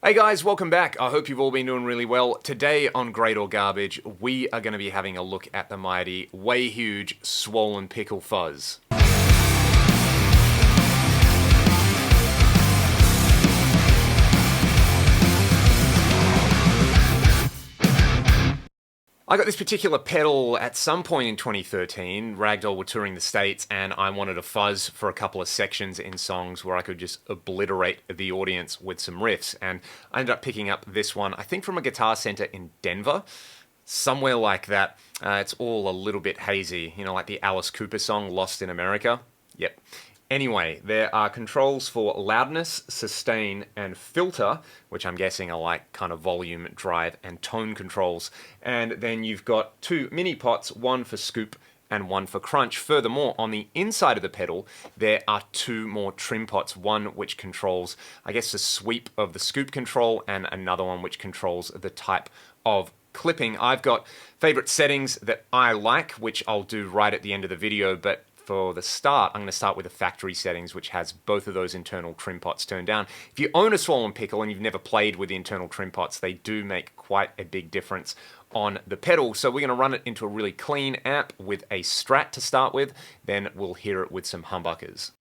Hey guys, welcome back. I hope you've all been doing really well. Today on Great or Garbage, we are going to be having a look at the mighty, way huge, swollen pickle fuzz. I got this particular pedal at some point in 2013. Ragdoll were touring the States, and I wanted a fuzz for a couple of sections in songs where I could just obliterate the audience with some riffs. And I ended up picking up this one, I think from a guitar center in Denver. Somewhere like that. It's all a little bit hazy, like the Alice Cooper song, Lost in America. Yep. Anyway, there are controls for loudness, sustain, and filter, which I'm guessing are like kind of volume, drive, and tone controls. And then you've got two mini pots, one for scoop and one for crunch. Furthermore, on the inside of the pedal, there are two more trim pots, one which controls, I guess, the sweep of the scoop control, and another one which controls the type of clipping. I've got favorite settings that I like, which I'll do right at the end of the video, but for the start, I'm going to start with the factory settings, which has both of those internal trim pots turned down. If you own a swollen pickle and you've never played with the internal trim pots, they do make quite a big difference on the pedal. So we're going to run it into a really clean amp with a Strat to start with, then we'll hear it with some humbuckers.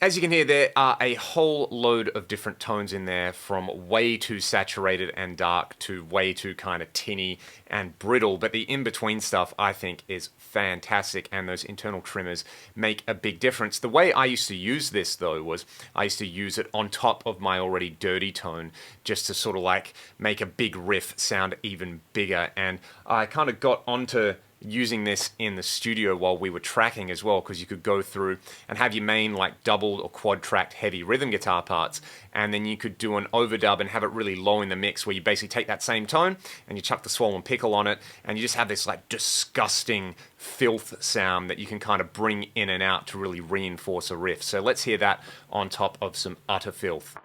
As you can hear, there are a whole load of different tones in there, from way too saturated and dark to way too kind of tinny and brittle, but the in-between stuff I think is fantastic, and those internal trimmers make a big difference. The way I used to use this, though, was I used to use it on top of my already dirty tone, just to sort of like make a big riff sound even bigger, and I kind of got onto using this in the studio while we were tracking as well, because you could go through and have your main like double or quad tracked heavy rhythm guitar parts, and then you could do an overdub and have it really low in the mix, where you basically take that same tone and you chuck the swollen pickle on it, and you just have this like disgusting filth sound that you can kind of bring in and out to really reinforce a riff. So let's hear that on top of some utter filth.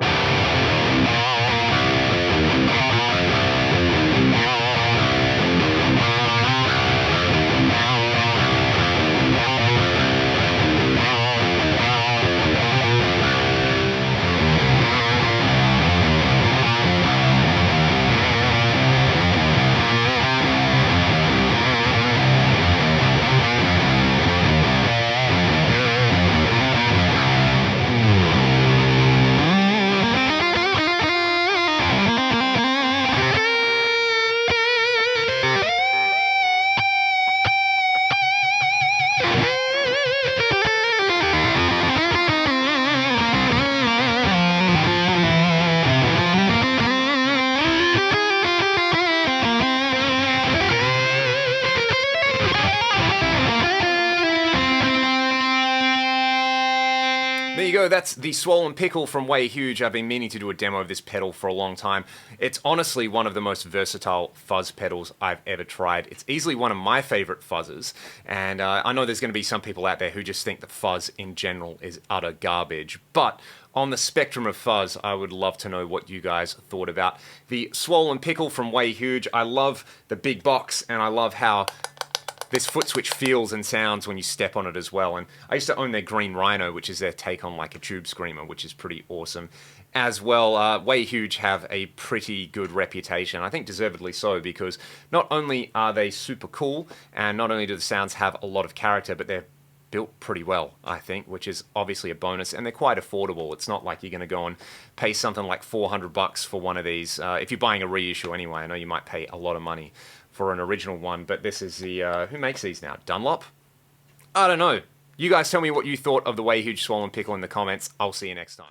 There you go, that's the Swollen Pickle from Way Huge. I've been meaning to do a demo of this pedal for a long time. It's honestly one of the most versatile fuzz pedals I've ever tried. It's easily one of my favorite fuzzes, and I know there's going to be some people out there who just think that fuzz in general is utter garbage, but on the spectrum of fuzz, I would love to know what you guys thought about the Swollen Pickle from Way Huge. I love the big box, and I love how this foot switch feels and sounds when you step on it as well. And I used to own their Green Rhino, which is their take on like a tube screamer, which is pretty awesome as well. Way Huge have a pretty good reputation, I think deservedly so, because not only are they super cool, and not only do the sounds have a lot of character, but they're built pretty well, I think, which is obviously a bonus, and they're quite affordable. It's not like you're going to go and pay something like $400 for one of these. If you're buying a reissue anyway, I know you might pay a lot of money for an original one, but this is the, who makes these now? Dunlop? I don't know. You guys tell me what you thought of the Way Huge Swollen Pickle in the comments. I'll see you next time.